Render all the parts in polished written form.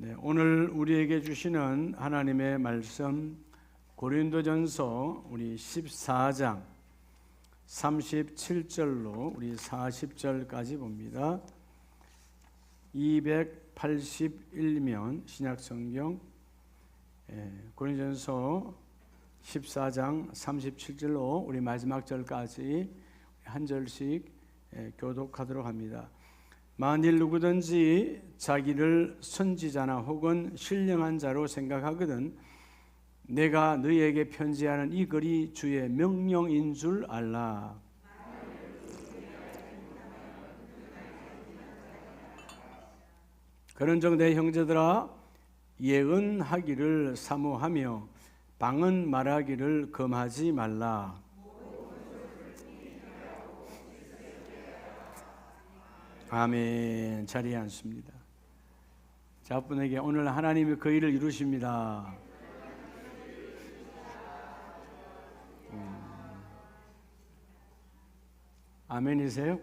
네, 오늘 우리에게 주시는 하나님의 말씀 고린도전서 우리 14장 37절로 우리 40절까지 봅니다. 281면 신약성경 고린도전서 14장 37절로 우리 마지막 절까지 한 절씩 교독하도록 합니다. 만일 누구든지 자기를 선지자나 혹은 신령한 자로 생각하거든 내가 너희에게 편지하는 이 글이 주의 명령인 줄 알라. 그런즉 내 형제들아 예언하기를 사모하며 방언 말하기를 금하지 말라. 아멘. 자리에 앉습니다. 자분에게 오늘 하나님이 그 일을 이루십니다. 아멘이세요?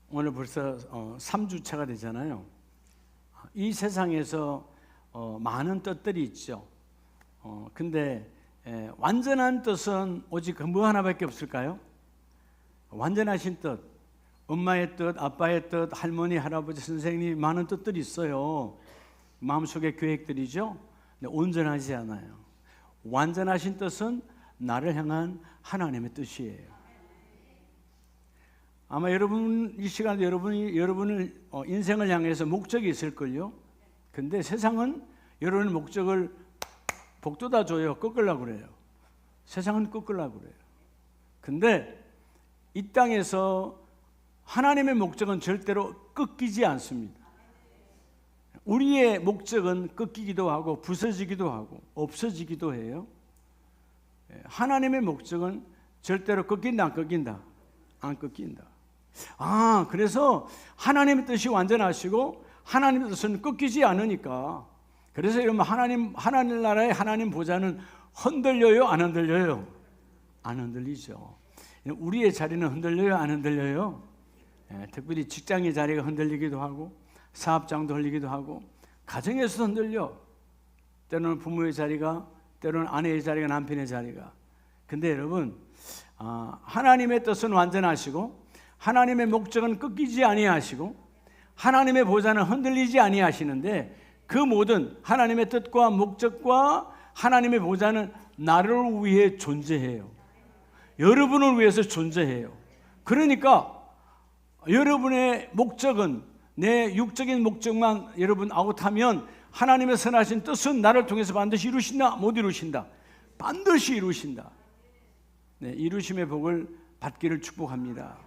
오늘 벌써 3주차가 되잖아요. 이 세상에서 많은 뜻들이 있죠. 근데 완전한 뜻은 오직 뭐 하나밖에 없을까요? 완전하신 뜻, 엄마의 뜻, 아빠의 뜻, 할머니, 할아버지, 선생님 많은 뜻들이 있어요. 마음속의 계획들이죠. 근데 온전하지 않아요. 완전하신 뜻은 나를 향한 하나님의 뜻이에요. 아마 여러분 이 시간에 여러분을 인생을 향해서 목적이 있을걸요. 근데 세상은 여러분의 목적을 복돋아 줘요. 꺾으려고 그래요. 세상은 꺾으려고 그래요. 근데 이 땅에서 하나님의 목적은 절대로 꺾이지 않습니다. 우리의 목적은 꺾이기도 하고 부서지기도 하고 없어지기도 해요. 하나님의 목적은 절대로 꺾인다 안 꺾인다? 안 꺾인다. 그래서 하나님의 뜻이 완전하시고 하나님의 뜻은 꺾이지 않으니까 그래서 여러분 하나님 나라의 하나님 보좌는 흔들려요 안 흔들려요? 안 흔들리죠. 우리의 자리는 흔들려요 안 흔들려요? 특별히 직장의 자리가 흔들리기도 하고 사업장도 흔들리기도 하고 가정에서도 흔들려. 때로는 부모의 자리가, 때로는 아내의 자리가, 남편의 자리가. 근데 여러분 하나님의 뜻은 완전하시고 하나님의 목적은 꺾이지 아니하시고 하나님의 보좌는 흔들리지 아니하시는데 그 모든 하나님의 뜻과 목적과 하나님의 보좌는 나를 위해 존재해요. 여러분을 위해서 존재해요. 그러니까 여러분의 목적은 내 육적인 목적만 여러분 아웃하면 하나님의 선하신 뜻은 나를 통해서 반드시 이루신다? 못 이루신다? 반드시 이루신다. 네, 이루심의 복을 받기를 축복합니다.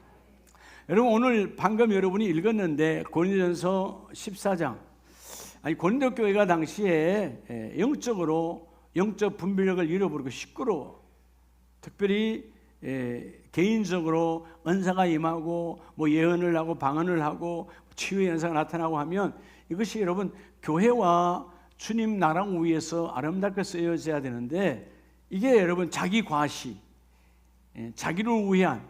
여러분 오늘 방금 여러분이 읽었는데 고린도전서 14장 고린도 교회가 당시에 영적 분별력을 잃어버리고 시끄러워. 특별히 개인적으로 은사가 임하고 예언을 하고 방언을 하고 치유의 현상이 나타나고 하면 이것이 여러분 교회와 주님 나라를 위해서 아름답게 쓰여져야 되는데 이게 여러분 자기 과시, 자기를 위한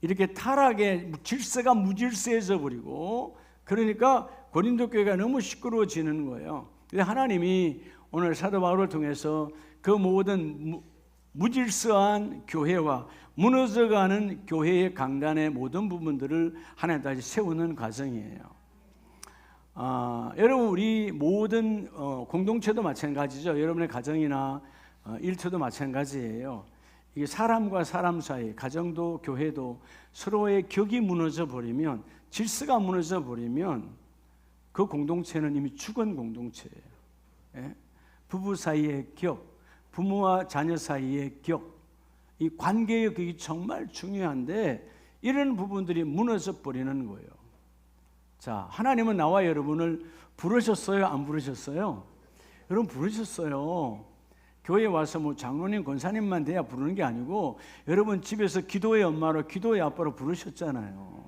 이렇게 타락의 질서가 무질서해져 버리고 그러니까 고린도 교회가 너무 시끄러워지는 거예요. 그래서 하나님이 오늘 사도 바울을 통해서 그 모든 무질서한 교회와 무너져가는 교회의 강단의 모든 부분들을 하나님 다시 세우는 과정이에요. 여러분 우리 모든 공동체도 마찬가지죠. 여러분의 가정이나 일터도 마찬가지예요. 이게 사람과 사람 사이, 가정도 교회도 서로의 격이 무너져 버리면, 질서가 무너져 버리면 그 공동체는 이미 죽은 공동체예요. 부부 사이의 격, 부모와 자녀 사이의 격, 이 관계의 격이 정말 중요한데 이런 부분들이 무너져 버리는 거예요. 자, 하나님은 나와 여러분을 부르셨어요? 안 부르셨어요? 여러분 부르셨어요. 교회에 와서 장로님, 권사님만 돼야 부르는 게 아니고 여러분 집에서 기도의 엄마로, 기도의 아빠로 부르셨잖아요.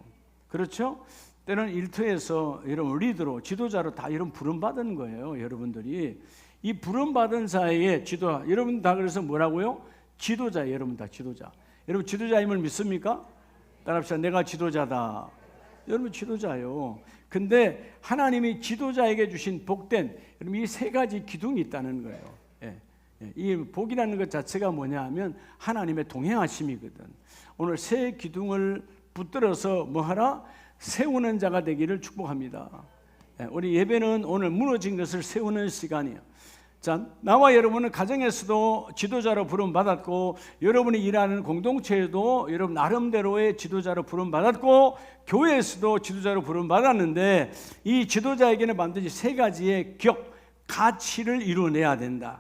그렇죠? 때로는 일터에서 여러분 리더로, 지도자로 다 이런 부름받은 거예요. 여러분들이 이 부름받은 자의 지도자, 여러분 다 그래서 뭐라고요? 지도자, 여러분 다 지도자. 여러분 지도자임을 믿습니까? 따라합시다. 내가 지도자다. 여러분 지도자요. 근데 하나님이 지도자에게 주신 복된 이 세 가지 기둥이 있다는 거예요. 이 복이라는 것 자체가 뭐냐 하면 하나님의 동행하심이거든. 오늘 세 기둥을 붙들어서 뭐하라? 세우는 자가 되기를 축복합니다. 우리 예배는 오늘 무너진 것을 세우는 시간이에요. 자, 나와 여러분은 가정에서도 지도자로 부름받았고, 여러분이 일하는 공동체에도 여러분 나름대로의 지도자로 부름받았고, 교회에서도 지도자로 부름받았는데, 이 지도자에게는 반드시 세 가지의 가치를 이루어내야 된다.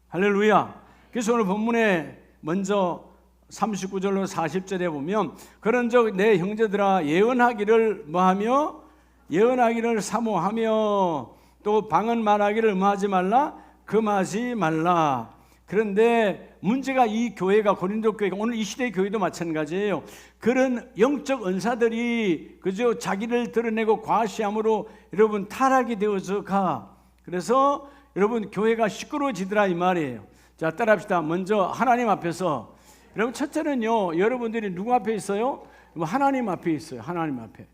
할렐루야. 그래서 오늘 본문에 먼저 39절로 40절에 보면, 그런즉 내 형제들아 예언하기를 뭐하며? 예언하기를 사모하며, 또 방언 말하기를 뭐하지 말라? 금하지 말라. 그런데 문제가 이 교회가, 고린도 교회가, 오늘 이 시대의 교회도 마찬가지예요. 그런 영적 은사들이 그저 자기를 드러내고 과시함으로 여러분 타락이 되어서 가. 그래서 여러분 교회가 시끄러워지더라 이 말이에요. 자, 따라합시다. 먼저 하나님 앞에서. 여러분 첫째는요, 여러분들이 누구 앞에 있어요? 하나님 앞에 있어요. 하나님 앞에.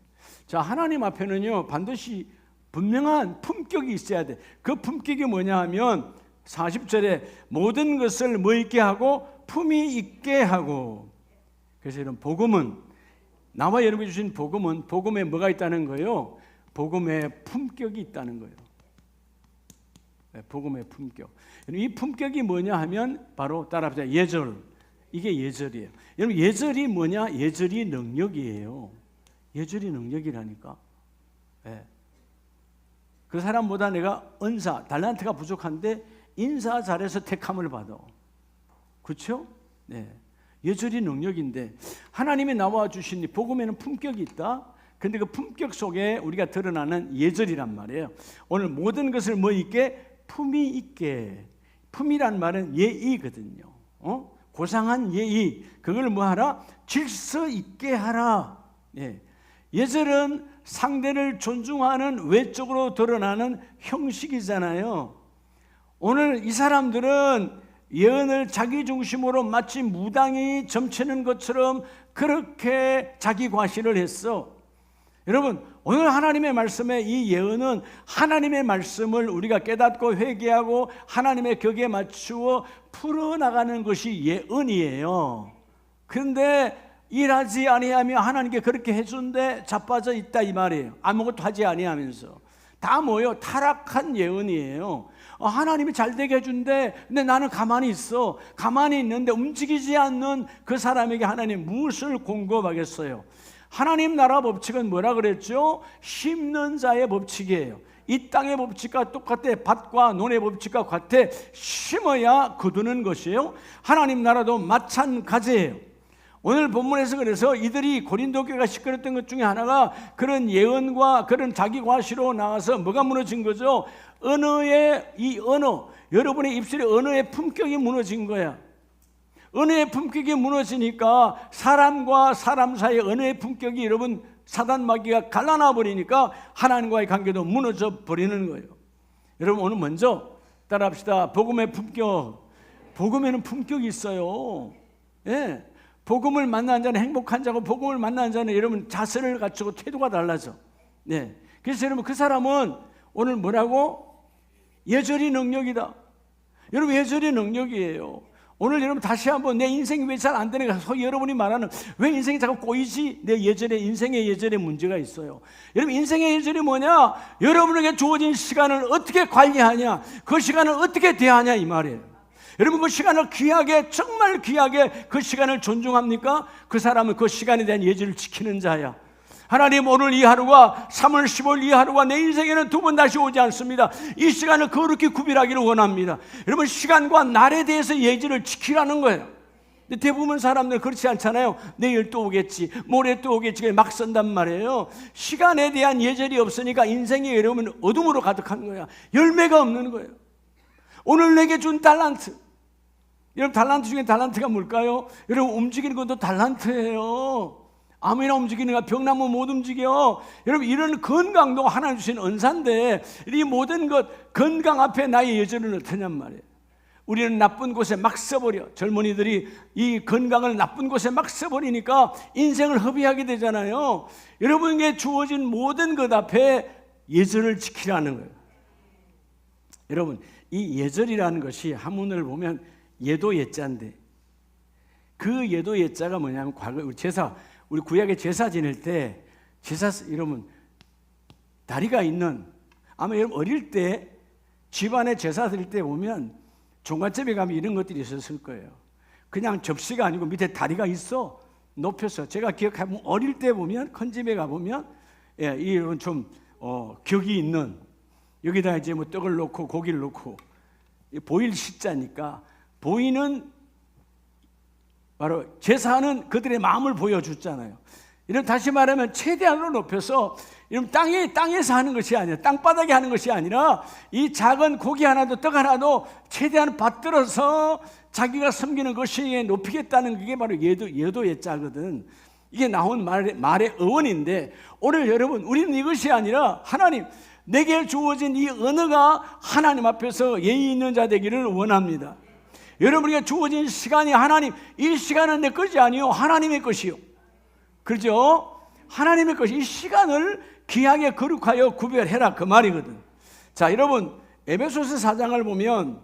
자, 하나님 앞에는요 반드시 분명한 품격이 있어야 돼. 그 품격이 뭐냐 하면 40절에 모든 것을 뭐 있게 하고 품위 있게 하고. 그래서 이런 복음은, 나와 여러분이 주신 복음은, 복음에 뭐가 있다는 거예요? 복음에 품격이 있다는 거예요. 복음의 품격. 이 품격이 뭐냐 하면 바로 따라합시다. 예절. 이게 예절이에요. 여러분 예절이 뭐냐? 예절이 능력이에요. 예절이 능력이라니까. 그 사람보다 내가 은사, 달란트가 부족한데 인사 잘해서 택함을 받아. 그렇죠? 예절이 능력인데, 하나님이 나와 주신 복음에는 품격이 있다. 근데 그 품격 속에 우리가 드러나는 예절이란 말이에요. 오늘 모든 것을 뭐 있게? 품위 있게. 품이란 말은 예의거든요. 고상한 예의. 그걸 뭐 하라? 질서 있게 하라. 예절은 상대를 존중하는 외적으로 드러나는 형식이잖아요. 오늘 이 사람들은 예언을 자기 중심으로 마치 무당이 점치는 것처럼 그렇게 자기 과시를 했어. 여러분 오늘 하나님의 말씀에 이 예언은 하나님의 말씀을 우리가 깨닫고 회개하고 하나님의 격에 맞추어 풀어나가는 것이 예언이에요. 그런데 일하지 아니하며 하나님께 그렇게 해준데 자빠져 있다 이 말이에요. 아무것도 하지 아니하면서. 다 뭐예요? 타락한 예언이에요. 하나님이 잘 되게 해준대. 근데 나는 가만히 있어. 가만히 있는데 움직이지 않는 그 사람에게 하나님 무엇을 공급하겠어요? 하나님 나라 법칙은 뭐라 그랬죠? 심는 자의 법칙이에요. 이 땅의 법칙과 똑같아. 밭과 논의 법칙과 같아. 심어야 거두는 것이에요. 하나님 나라도 마찬가지예요. 오늘 본문에서 그래서 이들이 고린도 교회가 시끄럽던 것 중에 하나가 그런 예언과 그런 자기 과시로 나와서 뭐가 무너진 거죠? 언어의 이 언어, 여러분의 입술의 언어의 품격이 무너진 거야. 언어의 품격이 무너지니까 사람과 사람 사이의 언어의 품격이 여러분 사단 마귀가 갈라놔 버리니까 하나님과의 관계도 무너져 버리는 거예요. 여러분 오늘 먼저 따라합시다. 복음의 품격. 복음에는 품격이 있어요. 복음을 만난 자는 행복한 자고 복음을 만난 자는 여러분 자세를 갖추고 태도가 달라져. 그래서 여러분 그 사람은 오늘 뭐라고? 예절이 능력이다. 여러분 예절이 능력이에요. 오늘 여러분 다시 한번 내 인생이 왜 잘 안 되는가, 소위 여러분이 말하는 왜 인생이 자꾸 꼬이지? 내 예절에, 인생의 예절에 문제가 있어요. 여러분 인생의 예절이 뭐냐? 여러분에게 주어진 시간을 어떻게 관리하냐, 그 시간을 어떻게 대하냐 이 말이에요. 여러분 그 시간을 귀하게, 정말 귀하게 그 시간을 존중합니까? 그 사람은 그 시간에 대한 예절을 지키는 자야. 하나님 오늘 이 하루가 3월 15일 이 하루가 내 인생에는 두 번 다시 오지 않습니다. 이 시간을 거룩히 구별하기를 원합니다. 여러분 시간과 날에 대해서 예절을 지키라는 거예요. 근데 대부분 사람들 그렇지 않잖아요. 내일 또 오겠지, 모레 또 오겠지 막 쓴단 말이에요. 시간에 대한 예절이 없으니까 인생이 여러분 어둠으로 가득한 거야. 열매가 없는 거예요. 오늘 내게 준 달란트, 여러분 달란트 중에 달란트가 뭘까요? 여러분 움직이는 것도 달란트예요. 아무나 움직이는 거야. 병나무 못 움직여. 여러분 이런 건강도 하나님 주신 은사인데 이 모든 것 건강 앞에 나의 예절은 어떠냔 말이에요. 우리는 나쁜 곳에 막 써버려. 젊은이들이 이 건강을 나쁜 곳에 막 써버리니까 인생을 허비하게 되잖아요. 여러분에게 주어진 모든 것 앞에 예절을 지키라는 거예요. 여러분, 이 예절이라는 것이 한문을 보면 예도 예자인데, 그 예도 예자가 뭐냐면 과거 우리 구약에 제사 지낼 때 여러분 다리가 있는, 아마 여러분 어릴 때 집안에 제사 드릴 때 보면 종갓집에 가면 이런 것들이 있었을 거예요. 그냥 접시가 아니고 밑에 다리가 있어 높여서. 제가 기억하면 어릴 때 보면 큰 집에 가보면 이런 좀 격이 있는, 여기다 이제 뭐 떡을 넣고 고기를 넣고, 보일 시자니까 보이는, 바로 제사는 그들의 마음을 보여줬잖아요. 이런, 다시 말하면 최대한으로 높여서, 이런 땅에서 하는 것이 아니라, 땅바닥에 하는 것이 아니라 이 작은 고기 하나도 떡 하나도 최대한 받들어서 자기가 섬기는 것이 높이겠다는, 그게 바로 예도 예자거든. 이게 나온 말의 어원인데, 오늘 여러분 우리는 이것이 아니라 하나님, 내게 주어진 이 언어가 하나님 앞에서 예의 있는 자 되기를 원합니다. 여러분에게 주어진 시간이, 하나님, 이 시간은 내 것이 아니요 하나님의 것이요. 그렇죠? 하나님의 것이, 이 시간을 귀하게 거룩하여 구별해라, 그 말이거든. 자, 여러분, 에베소서 4장을 보면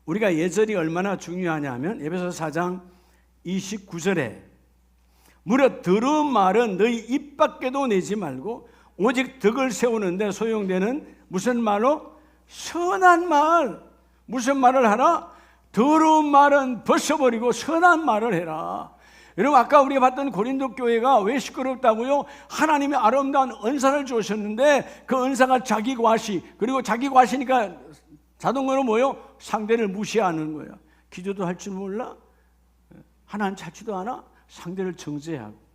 우리가 예절이 얼마나 중요하냐면, 에베소서 4장 29절에 무릇 더러운 말은 너희 입 밖에도 내지 말고 오직 덕을 세우는데 소용되는, 무슨 말로? 선한 말. 무슨 말을 하라? 더러운 말은 벗어버리고 선한 말을 해라. 여러분, 아까 우리가 봤던 고린도 교회가 왜 시끄럽다고요? 하나님의 아름다운 은사를 주셨는데 그 은사가 자기 과시, 그리고 자기 과시니까 자동으로 뭐요? 상대를 무시하는 거예요. 기도도 할 줄 몰라? 하나님 찾지도 않아? 상대를 정죄하고.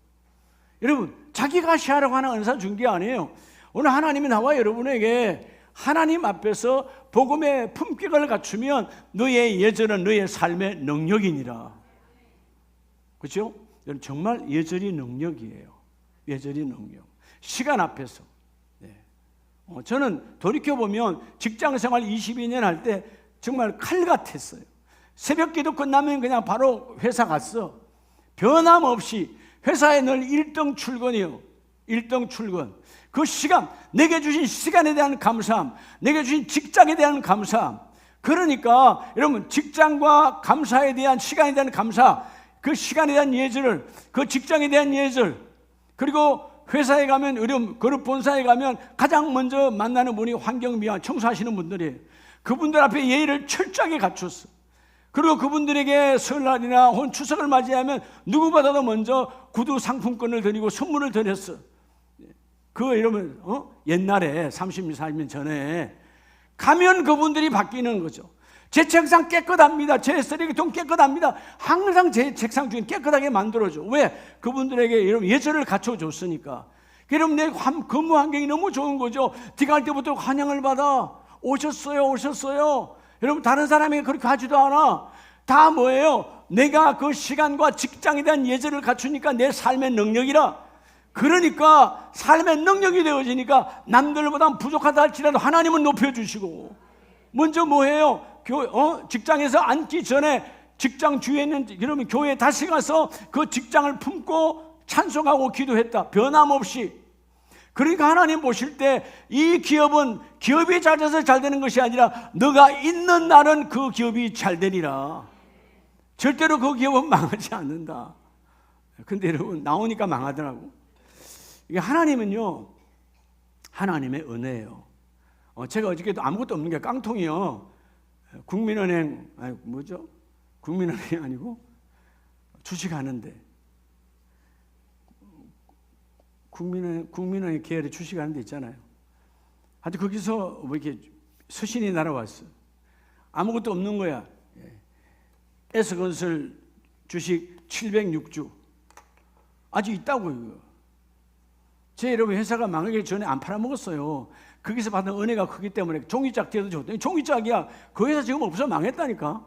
여러분, 자기 과시하라고 하는 은사 준 게 아니에요. 오늘 하나님이 나와 여러분에게 하나님 앞에서 복음의 품격을 갖추면 너의 예절은 너의 삶의 능력이니라. 그렇죠? 정말 예절이 능력이에요. 예절이 능력. 시간 앞에서. 저는 돌이켜보면 직장생활 22년 할 때 정말 칼 같았어요. 새벽 기도 끝나면 그냥 바로 회사 갔어. 변함없이 회사에 늘 1등 출근이요. 1등 출근. 그 시간, 내게 주신 시간에 대한 감사함, 내게 주신 직장에 대한 감사함. 그러니까 여러분, 직장과 감사에 대한, 시간에 대한 감사, 그 시간에 대한 예절을, 그 직장에 대한 예절, 그리고 회사에 가면, 여러분 그룹 본사에 가면 가장 먼저 만나는 분이 환경미화 청소하시는 분들이에요. 그분들 앞에 예의를 철저하게 갖췄어. 그리고 그분들에게 설날이나 혹은 추석을 맞이하면 누구보다도 먼저 구두 상품권을 드리고 선물을 드렸어. 그거 이러면 옛날에 30년, 40년 전에 가면 그분들이 바뀌는 거죠. 제 책상 깨끗합니다. 제 쓰레기통 깨끗합니다. 항상 제 책상 중에 깨끗하게 만들어줘. 왜? 그분들에게 여러분 예절을 갖춰줬으니까. 여러분, 내 근무 환경이 너무 좋은 거죠. 들어갈 때부터 환영을 받아. 오셨어요. 여러분, 다른 사람에게 그렇게 하지도 않아. 다 뭐예요? 내가 그 시간과 직장에 대한 예절을 갖추니까 내 삶의 능력이라. 그러니까 삶의 능력이 되어지니까 남들보다 부족하다 할지라도 하나님은 높여주시고. 먼저 뭐해요? 직장에서 앉기 전에 직장 주위에 있는, 여러분 교회에 다시 가서 그 직장을 품고 찬송하고 기도했다. 변함없이. 그러니까 하나님 보실 때 이 기업은 기업이 잘 돼서 잘 되는 것이 아니라 너가 있는 날은 그 기업이 잘 되리라. 절대로 그 기업은 망하지 않는다. 근데 여러분, 나오니까 망하더라고. 이게 하나님은요, 하나님의 은혜예요. 제가 어저께도 아무것도 없는 게 깡통이요. 국민은행, 국민은행이 아니고 주식하는데, 국민은행 계열에 주식하는 데 있잖아요. 하여튼 거기서 뭐 이렇게 서신이 날아왔어. 아무것도 없는 거야. S건설 주식 706주 아직 있다고. 이거 제 여러분 회사가 망하기 전에 안 팔아먹었어요. 거기서 받은 은혜가 크기 때문에 종이짝 떼도 좋다. 종이짝이야. 그 회사 지금 없어, 망했다니까.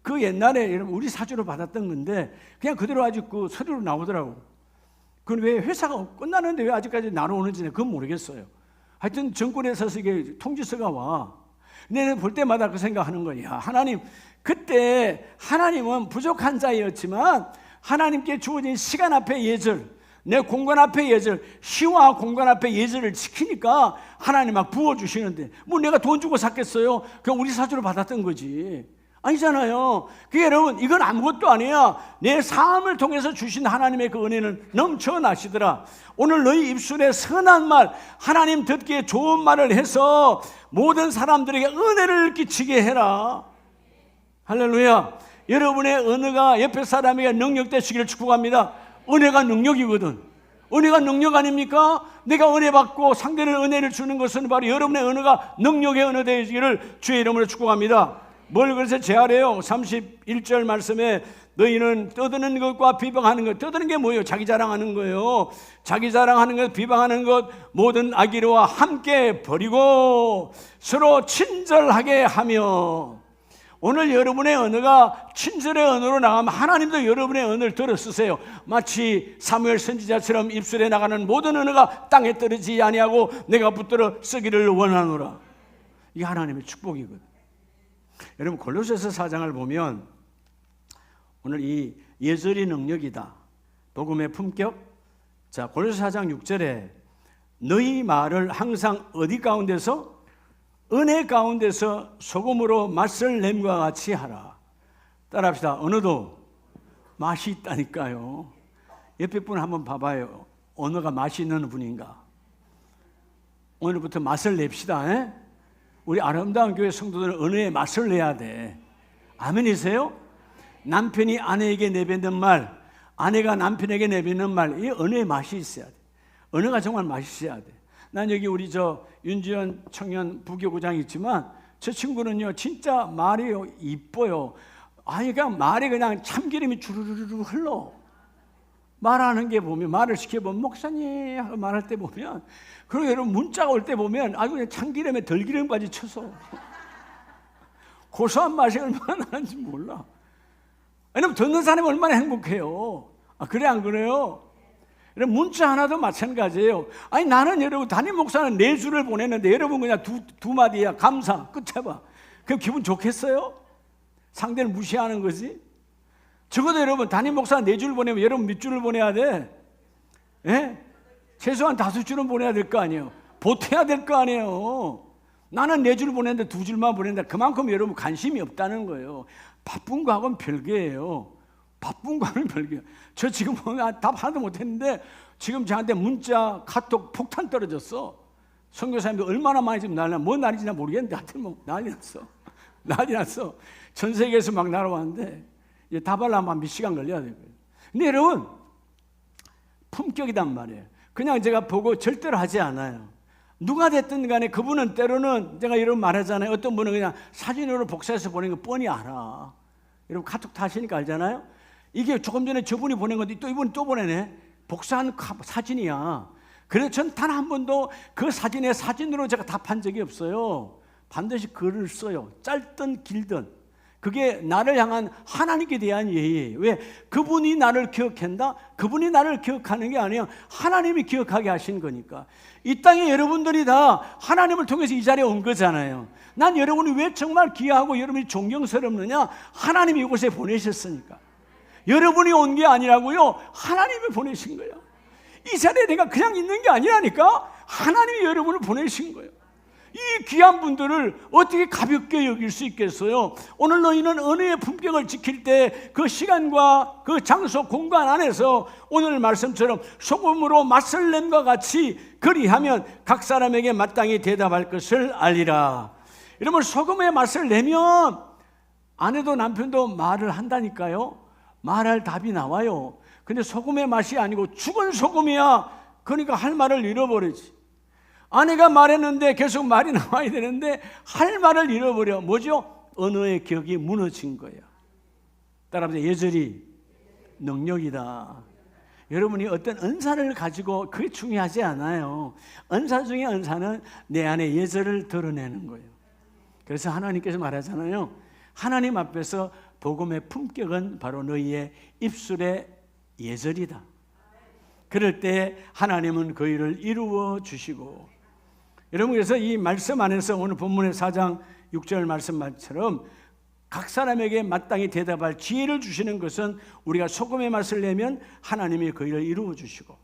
그 옛날에 여러분 우리 사주로 받았던 건데 그냥 그대로 아직 그 서류로 나오더라고. 그건 왜 회사가 끝나는데 왜 아직까지 나눠오는지 그건 모르겠어요. 하여튼 정권에 서서 이게 통지서가 와. 내가 볼 때마다 그 생각하는 거야. 하나님, 그때 하나님은 부족한 자였지만 하나님께 주어진 시간 앞에 예절, 내 공간 앞에 예절, 시와 공간 앞에 예절을 지키니까 하나님 막 부어주시는데, 뭐 내가 돈 주고 샀겠어요? 그냥 우리 사주로 받았던 거지. 아니잖아요. 그게 여러분, 이건 아무것도 아니야. 내 삶을 통해서 주신 하나님의 그 은혜는 넘쳐나시더라. 오늘 너희 입술에 선한 말, 하나님 듣기에 좋은 말을 해서 모든 사람들에게 은혜를 끼치게 해라. 할렐루야. 여러분의 언어가 옆에 사람에게 능력되시기를 축복합니다. 은혜가 능력이거든. 은혜가 능력 아닙니까? 내가 은혜 받고 상대는 은혜를 주는 것은 바로 여러분의 언어가 능력의 언어 되시기를 주의 이름으로 축복합니다. 뭘 그래서 제하래요? 31절 말씀에 너희는 떠드는 것과 비방하는 것. 떠드는 게 뭐예요? 자기 자랑하는 거예요. 자기 자랑하는 것, 비방하는 것, 모든 악의와 함께 버리고 서로 친절하게 하며. 오늘 여러분의 언어가 친절의 언어로 나가면 하나님도 여러분의 언어를 들어 쓰세요. 마치 사무엘 선지자처럼 입술에 나가는 모든 언어가 땅에 떨어지지 아니하고 내가 붙들어 쓰기를 원하노라. 이게 하나님의 축복이거든. 여러분, 골로새서 4장을 보면 오늘 이 예절이 능력이다, 복음의 품격. 자, 골로새 4장 6절에 너희 말을 항상 어디 가운데서? 은혜 가운데서 소금으로 맛을 냄과 같이 하라. 따라합시다. 언어도 맛이 있다니까요. 옆에 분 한번 봐봐요. 언어가 맛이 있는 분인가? 오늘부터 맛을 냅시다. 에? 우리 아름다운 교회 성도들은 언어에 맛을 내야 돼. 아멘이세요? 남편이 아내에게 내뱉는 말, 아내가 남편에게 내뱉는 말, 이 언어에 맛이 있어야 돼. 언어가 정말 맛있어야 돼. 난 여기 우리 윤지연 청년 부교구장이 있지만 저 친구는요 진짜 말이 이뻐요. 아니 그냥 말이 그냥 참기름이 주르르르 흘러. 말하는 게 보면, 말을 시켜보면 목사님 하고 말할 때 보면, 그리고 여러분 문자가 올 때 보면 아주 그냥 참기름에 들기름까지 쳐서 고소한 맛이 얼마나 나는지 몰라. 왜냐면 듣는 사람이 얼마나 행복해요. 아, 그래 안 그래요? 문자 하나도 마찬가지예요. 아니 나는 여러분 담임 목사는 4줄을 보냈는데 여러분 그냥 두 마디야. 감사 끝 해봐. 그럼 기분 좋겠어요? 상대를 무시하는 거지. 적어도 여러분 담임 목사 4줄 보내면 여러분 몇 줄을 보내야 돼? 예? 최소한 5줄은 보내야 될 거 아니에요. 보태야 될 거 아니에요. 나는 4줄 보냈는데 2줄만 보낸다. 그만큼 여러분 관심이 없다는 거예요. 바쁜 거하고는 별개예요. 바쁜 거는 별개예요. 저 지금 답 하나도 못했는데 지금 저한테 문자, 카톡 폭탄 떨어졌어. 선교사님도 얼마나 많이 지금 난리, 뭐 난리인지 모르겠는데 하여튼 뭐 난리 났어. 난리 났어. 전 세계에서 막 날아왔는데 이제 답하려면 몇 시간 걸려야 돼요. 근데 여러분 품격이단 말이에요. 그냥 제가 보고 절대로 하지 않아요. 누가 됐든 간에 그분은 때로는 제가 여러분 말하잖아요. 어떤 분은 그냥 사진으로 복사해서 보낸 거 뻔히 알아. 여러분 카톡 다 하시니까 알잖아요. 이게 조금 전에 저분이 보낸 건데 또 이분이 또 보내네. 복사한 사진이야. 그래서 전 단 한 번도 그 사진에 사진으로 제가 답한 적이 없어요. 반드시 글을 써요. 짧든 길든. 그게 나를 향한 하나님께 대한 예의예요. 왜? 그분이 나를 기억한다? 그분이 나를 기억하는 게 아니에요. 하나님이 기억하게 하신 거니까. 이 땅에 여러분들이 다 하나님을 통해서 이 자리에 온 거잖아요. 난 여러분이 왜 정말 귀하고 여러분이 존경스럽느냐? 하나님이 이곳에 보내셨으니까. 여러분이 온 게 아니라고요. 하나님이 보내신 거예요. 이 자리에 내가 그냥 있는 게 아니라니까. 하나님이 여러분을 보내신 거예요. 이 귀한 분들을 어떻게 가볍게 여길 수 있겠어요? 오늘 너희는 은혜의 품격을 지킬 때 그 시간과 그 장소 공간 안에서 오늘 말씀처럼 소금으로 맛을 냄과 같이 그리하면 각 사람에게 마땅히 대답할 것을 알리라. 여러분 소금의 맛을 내면 아내도 남편도 말을 한다니까요. 말할 답이 나와요. 근데 소금의 맛이 아니고 죽은 소금이야. 그러니까 할 말을 잃어버리지. 아내가 말했는데 계속 말이 나와야 되는데 할 말을 잃어버려. 뭐죠? 언어의 격이 무너진 거야. 따라합니다. 예절이 능력이다. 여러분이 어떤 은사를 가지고 그게 중요하지 않아요. 은사 중에 은사는 내 안에 예절을 드러내는 거예요. 그래서 하나님께서 말하잖아요. 하나님 앞에서 복음의 품격은 바로 너희의 입술의 예절이다. 그럴 때 하나님은 그 일을 이루어 주시고. 여러분 그래서 이 말씀 안에서 오늘 본문의 4장 6절 말씀처럼 각 사람에게 마땅히 대답할 지혜를 주시는 것은 우리가 소금의 맛을 내면 하나님이 그 일을 이루어 주시고,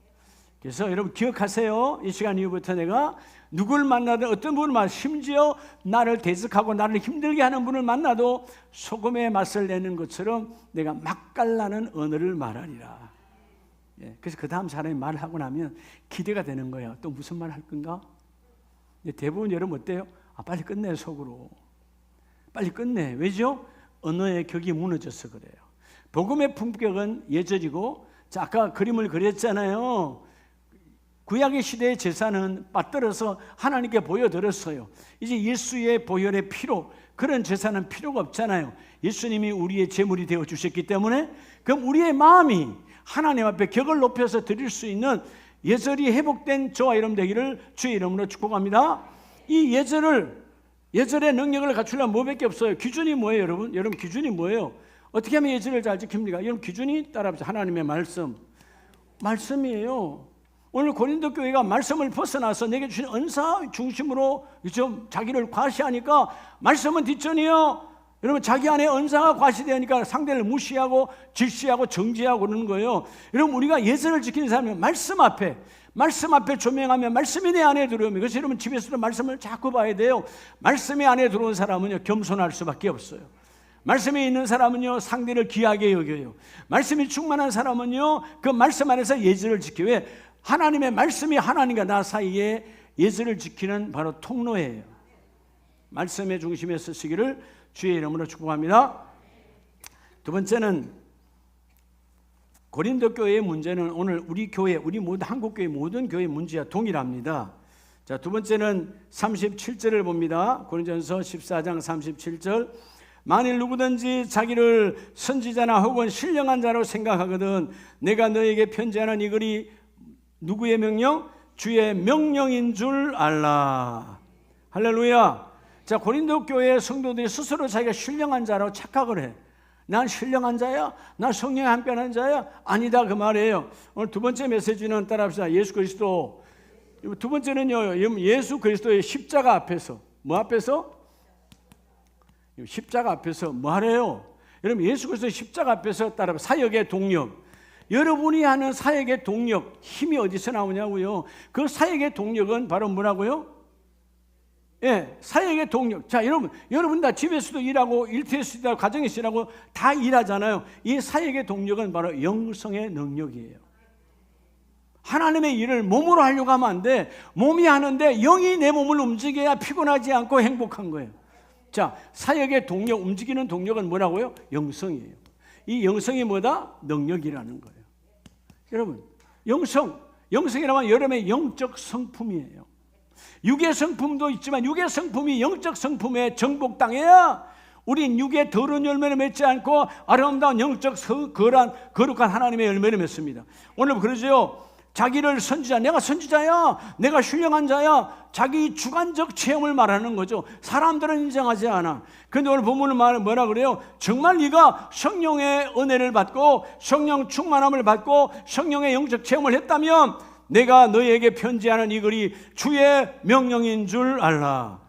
그래서 여러분 기억하세요. 이 시간 이후부터 내가 누굴 만나든 어떤 분을 만나도, 심지어 나를 대적하고 나를 힘들게 하는 분을 만나도 소금의 맛을 내는 것처럼 내가 맛깔나는 언어를 말하리라. 그래서 그 다음 사람이 말을 하고 나면 기대가 되는 거예요. 또 무슨 말 할 건가? 대부분 여러분 어때요? 빨리 끝내, 속으로. 빨리 끝내. 왜죠? 언어의 격이 무너져서 그래요. 복음의 품격은 예절이고, 자, 아까 그림을 그렸잖아요. 구약의 시대의 제사는 빠뜨려서 하나님께 보여드렸어요. 이제 예수의 보혈의 피로, 그런 제사는 필요가 없잖아요. 예수님이 우리의 제물이 되어 주셨기 때문에, 그럼 우리의 마음이 하나님 앞에 격을 높여서 드릴 수 있는 예절이 회복된 저와 여러분 되기를 주의 이름으로 축복합니다. 이 예절의 능력을 갖추려면 뭐밖에 없어요. 기준이 뭐예요, 여러분? 여러분 기준이 뭐예요? 어떻게 하면 예절을 잘 지킵니까? 여러분 기준이 따라합시다. 하나님의 말씀이에요. 오늘 고린도 교회가 말씀을 벗어나서 내게 주신 은사 중심으로 좀 자기를 과시하니까 말씀은 뒷전이요. 여러분 자기 안에 은사가 과시되니까 상대를 무시하고 질시하고 정죄하고 그러는 거예요. 여러분 우리가 예절을 지키는 사람은 말씀 앞에 조명하면 말씀이 내 안에 들어오면, 그래서 여러분 집에서도 말씀을 자꾸 봐야 돼요. 말씀이 안에 들어온 사람은요 겸손할 수밖에 없어요. 말씀에 있는 사람은요 상대를 귀하게 여겨요. 말씀이 충만한 사람은요 그 말씀 안에서 예절을 지켜. 왜? 하나님의 말씀이 하나님과 나 사이에 예절을 지키는 바로 통로예요. 말씀의 중심에 서시기를 주의 이름으로 축복합니다. 두 번째는 고린도 교회의 문제는 오늘 우리 교회, 우리 모든 한국 교회 모든 교회의 문제와 동일합니다. 자, 두 번째는 37절을 봅니다. 고린도전서 14장 37절. 만일 누구든지 자기를 선지자나 혹은 신령한 자로 생각하거든 내가 너에게 편지하는 이 글이 누구의 명령? 주의 명령인 줄 알라. 할렐루야. 자, 고린도 교회 성도들이 스스로 자기가 신령한 자로 착각을 해. 난 신령한 자야? 난 성령에 함께하는 자야? 아니다, 그 말이에요. 오늘 두 번째 메시지는 따라합시다. 예수 그리스도. 두 번째는요, 예수 그리스도의 십자가 앞에서. 뭐 앞에서? 십자가 앞에서 뭐 하래요? 여러분 예수 그리스도의 십자가 앞에서 따라 사역의 동력. 여러분이 하는 사역의 동력, 힘이 어디서 나오냐고요? 그 사역의 동력은 바로 뭐라고요? 사역의 동력. 자, 여러분 다 집에서도 일하고 일터에서도 일하고 가정에서 일하고 다 일하잖아요. 이 사역의 동력은 바로 영성의 능력이에요. 하나님의 일을 몸으로 하려고 하면 안 돼. 몸이 하는데 영이 내 몸을 움직여야 피곤하지 않고 행복한 거예요. 자, 사역의 동력, 움직이는 동력은 뭐라고요? 영성이에요. 이 영성이 뭐다? 능력이라는 거예요. 여러분, 영성이라면 여러분의 영적 성품이에요. 육의 성품도 있지만 육의 성품이 영적 성품에 정복당해야 우린 육의 더러운 열매를 맺지 않고 아름다운 영적 거룩한 하나님의 열매를 맺습니다. 오늘 그러죠. 자기를 선지자, 내가 선지자야, 내가 신령한 자야, 자기 주관적 체험을 말하는 거죠. 사람들은 인정하지 않아. 그런데 오늘 본문은 뭐라 그래요? 정말 네가 성령의 은혜를 받고 성령 충만함을 받고 성령의 영적 체험을 했다면 내가 너희에게 편지하는 이 글이 주의 명령인 줄 알라.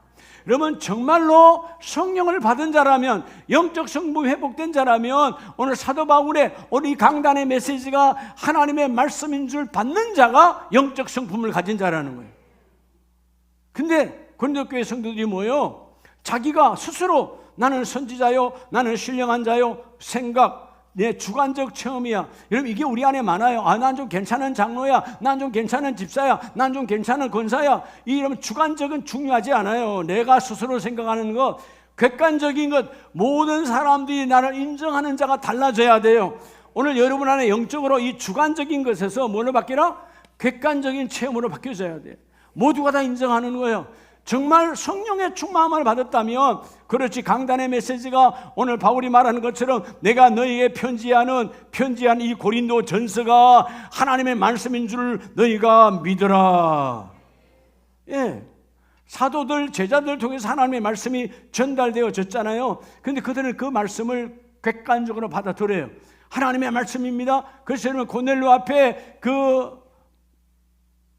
여러분 정말로 성령을 받은 자라면, 영적 성품이 회복된 자라면 오늘 사도 바울의 오늘 이 강단의 메시지가 하나님의 말씀인 줄 받는 자가 영적 성품을 가진 자라는 거예요. 근데 고린도 교회 성도들이 뭐예요? 자기가 스스로 나는 선지자요, 나는 신령한 자요, 생각, 내 주관적 체험이야. 여러분 이게 우리 안에 많아요. 난 좀 괜찮은 장로야, 난 좀 괜찮은 집사야, 난 좀 괜찮은 권사야. 이러면 주관적은 중요하지 않아요. 내가 스스로 생각하는 것, 객관적인 것, 모든 사람들이 나를 인정하는 자가 달라져야 돼요. 오늘 여러분 안에 영적으로 이 주관적인 것에서 뭘로 바뀌라? 객관적인 체험으로 바뀌어져야 돼요. 모두가 다 인정하는 거예요. 정말 성령의 충만함을 받았다면, 그렇지, 강단의 메시지가 오늘 바울이 말하는 것처럼 내가 너희에게 편지한 이 고린도 전서가 하나님의 말씀인 줄 너희가 믿어라. 사도들, 제자들 통해서 하나님의 말씀이 전달되어졌잖아요. 그런데 그들은 그 말씀을 객관적으로 받아들여요. 하나님의 말씀입니다. 그래서 여러분 고넬료 앞에 그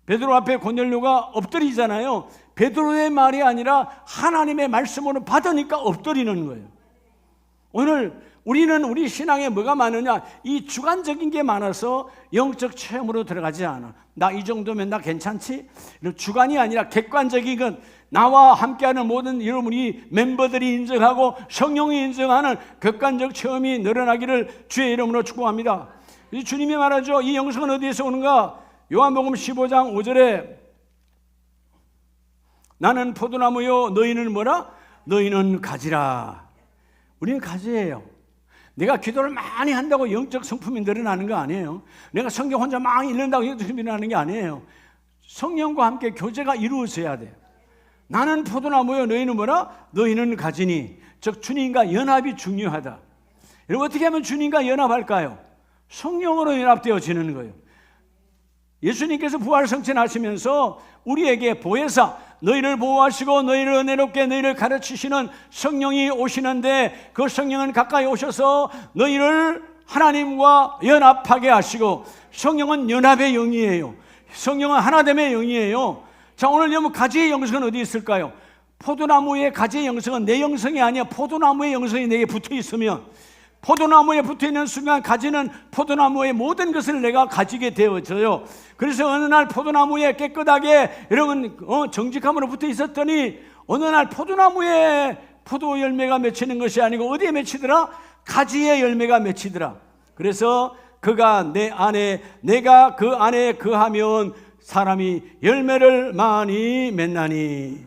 베드로 앞에 고넬료가 엎드리잖아요. 베드로의 말이 아니라 하나님의 말씀으로 받으니까 엎드리는 거예요. 오늘 우리는 우리 신앙에 뭐가 많으냐? 이 주관적인 게 많아서 영적 체험으로 들어가지 않아. 나 이 정도면 나 괜찮지? 주관이 아니라 객관적인 건 나와 함께하는 모든 여러분이 멤버들이 인정하고 성령이 인정하는 객관적 체험이 늘어나기를 주의 이름으로 축복합니다. 주님이 말하죠. 이 영성은 어디에서 오는가? 요한복음 15장 5절에 나는 포도나무요 너희는 뭐라? 너희는 가지라. 우리는 가지예요. 내가 기도를 많이 한다고 영적 성품이 늘어나는 거 아니에요. 내가 성경 혼자 막 읽는다고 영적 성품이 늘어나는 게 아니에요. 성령과 함께 교제가 이루어져야 돼요. 나는 포도나무요 너희는 뭐라? 너희는 가지니. 즉 주님과 연합이 중요하다. 여러분 어떻게 하면 주님과 연합할까요? 성령으로 연합되어지는 거예요. 예수님께서 부활 성천하시면서 우리에게 보혜사, 너희를 보호하시고 너희를 은혜롭게 너희를 가르치시는 성령이 오시는데 그 성령은 가까이 오셔서 너희를 하나님과 연합하게 하시고, 성령은 연합의 영이에요. 성령은 하나됨의 영이에요. 자, 오늘 여러분 가지의 영성은 어디 있을까요? 포도나무의 가지의 영성은 내 영성이 아니야. 포도나무의 영성이 내게 붙어 있으면, 포도나무에 붙어있는 순간 가지는 포도나무의 모든 것을 내가 가지게 되어져요. 그래서 어느 날 포도나무에 깨끗하게 여러분 정직함으로 붙어 있었더니 어느 날 포도나무에 포도 열매가 맺히는 것이 아니고 어디에 맺히더라? 가지의 열매가 맺히더라. 그래서 그가 내 안에, 내가 그 안에 거하면 사람이 열매를 많이 맺나니.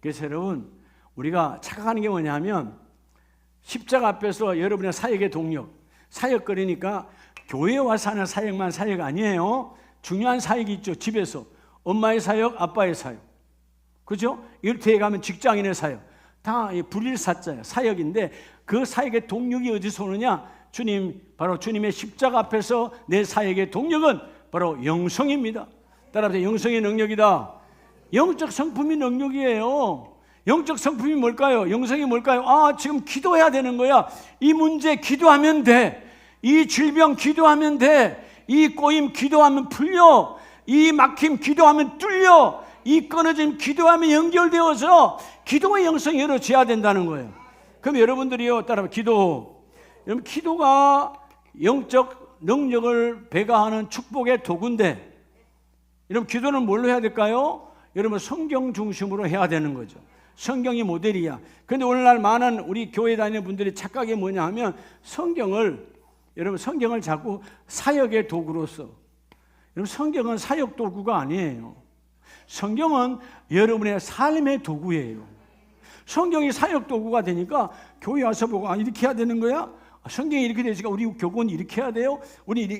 그래서 여러분 우리가 착각하는 게 뭐냐면 십자가 앞에서 여러분의 사역의 동력, 사역거리니까 교회에 와서 하는 사역만 사역 아니에요. 중요한 사역이 있죠. 집에서 엄마의 사역, 아빠의 사역, 그죠? 일터에 가면 직장인의 사역, 다 불일사자예요. 사역인데 그 사역의 동력이 어디서 오느냐? 주님, 바로 주님의 십자가 앞에서 내 사역의 동력은 바로 영성입니다. 따라서 영성의 능력이다. 영적 성품이 능력이에요. 영적 성품이 뭘까요? 영성이 뭘까요? 아, 지금 기도해야 되는 거야. 이 문제 기도하면 돼. 이 질병 기도하면 돼. 이 꼬임 기도하면 풀려. 이 막힘 기도하면 뚫려. 이 끊어짐 기도하면 연결되어서 기도의 영성이 이루어져야 된다는 거예요. 그럼 여러분들이요, 따라 기도. 여러분 기도가 영적 능력을 배가하는 축복의 도구인데, 여러분 기도는 뭘로 해야 될까요? 여러분 성경 중심으로 해야 되는 거죠. 성경이 모델이야. 그런데 오늘날 많은 우리 교회 다니는 분들이 착각이 뭐냐 하면 여러분 성경을 자꾸 사역의 도구로 써. 여러분 성경은 사역 도구가 아니에요. 성경은 여러분의 삶의 도구예요. 성경이 사역 도구가 되니까 교회 와서 보고 아, 이렇게 해야 되는 거야? 성경이 이렇게 되니까 우리 교구는 이렇게 해야 돼요?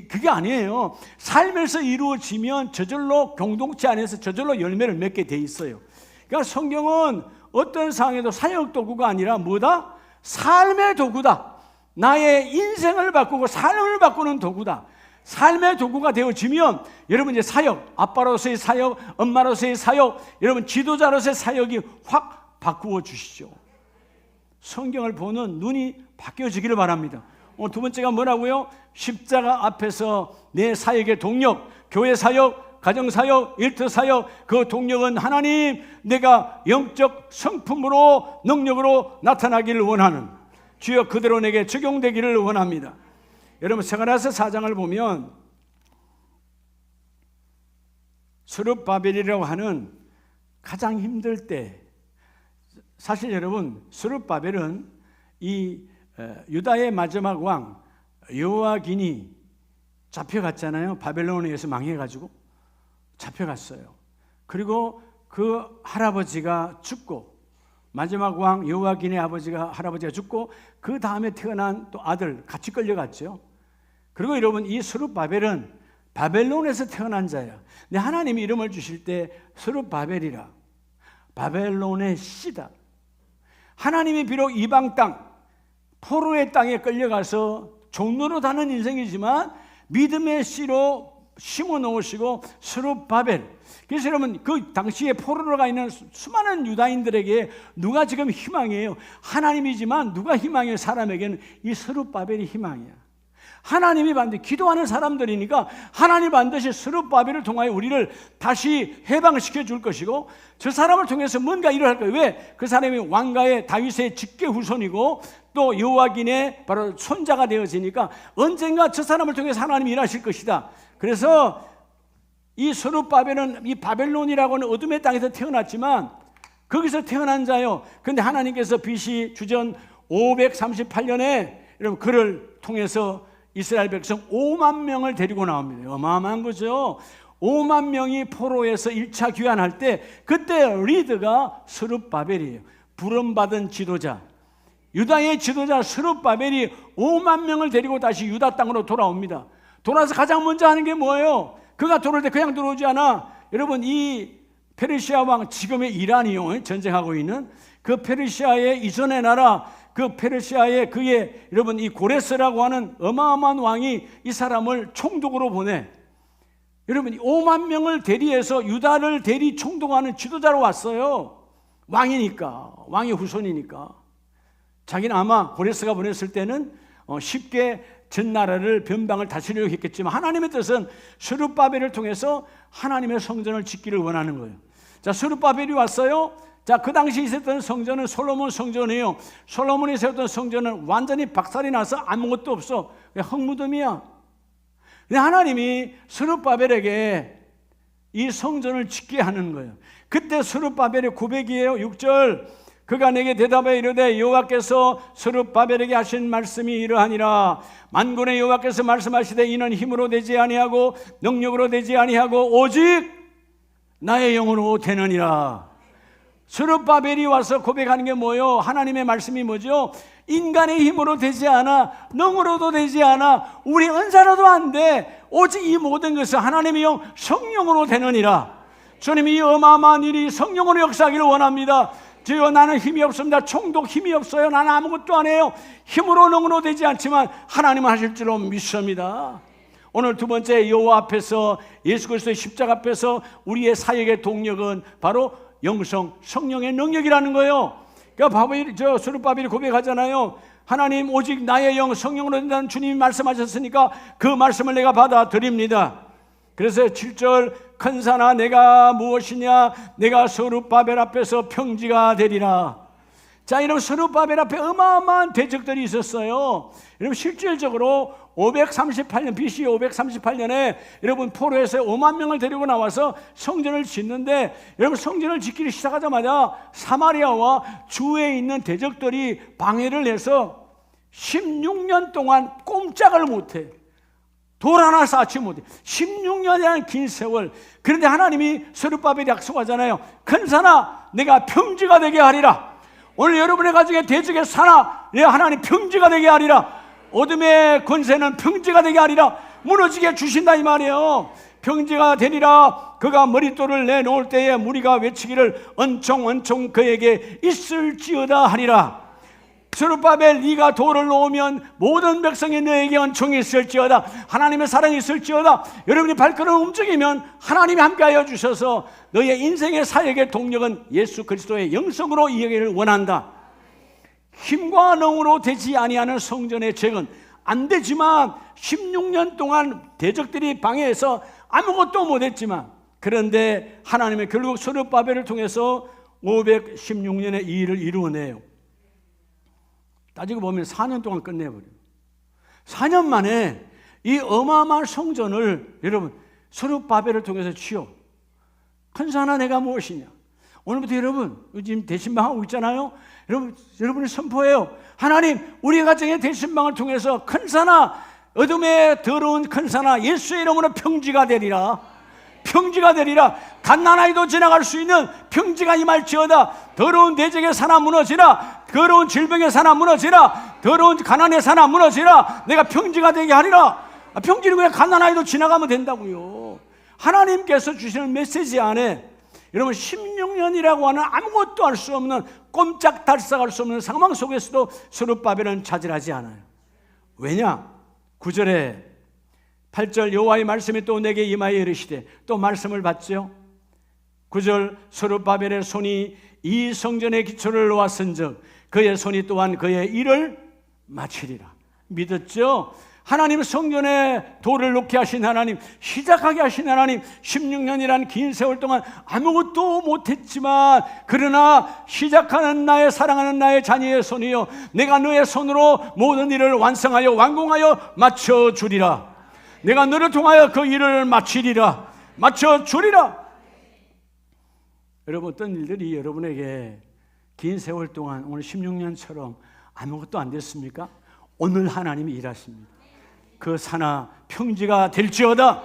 그게 아니에요. 삶에서 이루어지면 저절로 공동체 안에서 저절로 열매를 맺게 돼 있어요. 그러니까 성경은 어떤 상황에도 사역 도구가 아니라 뭐다? 삶의 도구다. 나의 인생을 바꾸고 삶을 바꾸는 도구다. 삶의 도구가 되어지면 여러분 이제 사역, 아빠로서의 사역, 엄마로서의 사역, 여러분 지도자로서의 사역이 확 바꾸어 주시죠. 성경을 보는 눈이 바뀌어지기를 바랍니다. 오늘 두 번째가 뭐라고요? 십자가 앞에서 내 사역의 동력, 교회 사역, 가정사역, 일터사역, 그 동력은 하나님, 내가 영적 성품으로 능력으로 나타나기를 원하는, 주여 그대로 내게 적용되기를 원합니다. 여러분 스가랴서 4장을 보면 스룹바벨이라고 하는 가장 힘들 때, 사실 여러분 스룹바벨은 이 유다의 마지막 왕 여호야긴이 잡혀갔잖아요. 바벨론에 의해서 망해가지고 잡혀갔어요. 그리고 그 할아버지가 죽고, 마지막 왕 여호야긴의 할아버지가 죽고 그 다음에 태어난 또 아들 같이 끌려갔죠. 그리고 여러분 이 스룹바벨은 바벨론에서 태어난 자야. 근데 하나님이 이름을 주실 때 스룹바벨이라, 바벨론의 씨다. 하나님이 비록 이방 땅 포로의 땅에 끌려가서 종로로 다는 인생이지만 믿음의 씨로 심어 놓으시고 스룹바벨. 그래서 여러분 그 당시에 포로로 가 있는 수많은 유다인들에게 누가 지금 희망이에요? 하나님이지만 누가 희망이에요? 사람에게는 이 스룹바벨이 희망이야. 하나님이 반드시 기도하는 사람들이니까 하나님 반드시 스룹바벨을 통하여 우리를 다시 해방시켜 줄 것이고 저 사람을 통해서 뭔가 일을 할 거예요. 왜? 그 사람이 왕가의 다윗의 직계 후손이고 또 여호와긴의 바로 손자가 되어지니까 언젠가 저 사람을 통해서 하나님이 일하실 것이다. 그래서 이 스룹바벨은 이 바벨론이라고 하는 어둠의 땅에서 태어났지만 거기서 태어난 자요. 그런데 하나님께서 BC 주전 538년에 여러분 그를 통해서 이스라엘 백성 5만 명을 데리고 나옵니다. 어마어마한 거죠. 5만 명이 포로에서 1차 귀환할 때 그때 리더가 스룹바벨이에요. 부름받은 지도자. 유다의 지도자 스룹바벨이 5만 명을 데리고 다시 유다 땅으로 돌아옵니다. 돌아와서 가장 먼저 하는 게 뭐예요? 그가 들어올 때 그냥 들어오지 않아. 여러분 이 페르시아 왕 지금의 이란이요. 전쟁하고 있는 그 페르시아의 이전의 나라 그 페르시아의 그의 여러분 이 고레스라고 하는 어마어마한 왕이 이 사람을 총독으로 보내. 여러분 5만 명을 대리해서 유다를 대리 총독하는 지도자로 왔어요. 왕이니까 왕의 후손이니까 자기는 아마 고레스가 보냈을 때는 쉽게 전 나라를 변방을 다스리려고 했겠지만 하나님의 뜻은 스룹바벨을 통해서 하나님의 성전을 짓기를 원하는 거예요. 자, 스룹바벨이 왔어요. 자, 그 당시 있었던 성전은 솔로몬 성전이에요. 솔로몬이 세웠던 성전은 완전히 박살이 나서 아무것도 없어. 흙무덤이야. 근데 하나님이 스룹바벨에게 이 성전을 짓게 하는 거예요. 그때 스룹바벨의 고백이에요. 6절 그가 내게 대답하여 이르되 여호와께서 스룹바벨에게 하신 말씀이 이러하니라. 만군의 여호와께서 말씀하시되 이는 힘으로 되지 아니하고 능력으로 되지 아니하고 오직 나의 영으로 되느니라. 스룹바벨이 와서 고백하는 게 뭐예요? 하나님의 말씀이 뭐죠? 인간의 힘으로 되지 않아, 능으로도 되지 않아, 우리 은사로도 안 돼. 오직 이 모든 것은 하나님의 영 성령으로 되느니라. 주님이 이 어마어마한 일이 성령으로 역사하기를 원합니다. 주여 나는 힘이 없습니다. 총독 힘이 없어요. 나는 아무것도 안 해요. 힘으로 능으로 되지 않지만 하나님은 하실 줄로 믿습니다. 오늘 두 번째 여호와 앞에서 예수 그리스도의 십자가 앞에서 우리의 사역의 동력은 바로 영성, 성령의 능력이라는 거예요. 그러니까 스룹바벨이 고백하잖아요. 하나님 오직 나의 영 성령으로 된다는 주님이 말씀하셨으니까 그 말씀을 내가 받아들입니다. 그래서 7절 큰 산아 내가 무엇이냐 내가 스룹바벨 앞에서 평지가 되리라. 자, 이런 스룹바벨 앞에 어마어마한 대적들이 있었어요. 여러분 실질적으로 538년 BC 538년에 여러분 포로에서 5만 명을 데리고 나와서 성전을 짓는데 여러분 성전을 짓기를 시작하자마자 사마리아와 주위에 있는 대적들이 방해를 해서 16년 동안 꼼짝을 못해. 돌 하나 쌓지 못해. 16년이라는 긴 세월. 그런데 하나님이 스룹바벨이 약속하잖아요. 큰 산아 내가 평지가 되게 하리라. 오늘 여러분의 가정에 대적의 산아 내가 하나님 평지가 되게 하리라. 어둠의 권세는 평지가 되게 하리라. 무너지게 주신다 이 말이에요. 평지가 되리라. 그가 머릿돌을 내놓을 때에 무리가 외치기를 은총 그에게 있을지어다 하리라. 스룹바벨 네가 돌을 놓으면 모든 백성이 너에게 은총이 있을지어다. 하나님의 사랑이 있을지어다. 여러분이 발걸음을 움직이면 하나님이 함께하여 주셔서 너의 인생의 사역의 동력은 예수 그리스도의 영성으로 이기를 원한다. 힘과 능으로 되지 아니하는 성전의 죄는 안 되지만 16년 동안 대적들이 방해해서 아무것도 못했지만 그런데 하나님의 결국 스룹바벨을 통해서 516년에 이 일을 이루어내요. 따지고 보면 4년 동안 끝내버려요. 4년 만에 이 어마어마한 성전을 여러분 스룹바벨을 통해서 치워. 큰 산아 내가 무엇이냐. 오늘부터 여러분 지금 대신방하고 있잖아요. 여러분이 선포해요. 하나님 우리 가정의 대신방을 통해서 큰 산아 어둠의 더러운 큰 산아 예수의 이름으로 평지가 되리라. 평지가 되리라. 갓난아이도 지나갈 수 있는 평지가 임할지어다. 더러운 대적의 산아 무너지라. 더러운 질병의 산아 무너지라. 더러운 가난의 산아 무너지라. 내가 평지가 되게 하리라. 평지는 그냥 갓난아이도 지나가면 된다고요. 하나님께서 주시는 메시지 안에 여러분 16년이라고 하는 아무것도 할 수 없는 꼼짝달싹할 수 없는 상황 속에서도 스룹바벨은 좌절하지 않아요. 왜냐? 9절에 8절 여호와의 말씀이 또 내게 임하여 이르시되 또 말씀을 받죠. 9절 스룹바벨의 손이 이 성전의 기초를 놓았은즉 그의 손이 또한 그의 일을 마치리라. 믿었죠? 하나님 성전에 돌을 놓게 하신 하나님, 시작하게 하신 하나님, 16년이란 긴 세월 동안 아무것도 못했지만 그러나 시작하는 나의 사랑하는 나의 자녀의 손이여, 내가 너의 손으로 모든 일을 완성하여 완공하여 마쳐주리라. 내가 너를 통하여 그 일을 마치리라, 마쳐주리라. 여러분, 어떤 일들이 여러분에게 긴 세월 동안 오늘 16년처럼 아무것도 안 됐습니까? 오늘 하나님이 일하십니다. 그 산하 평지가 될지어다.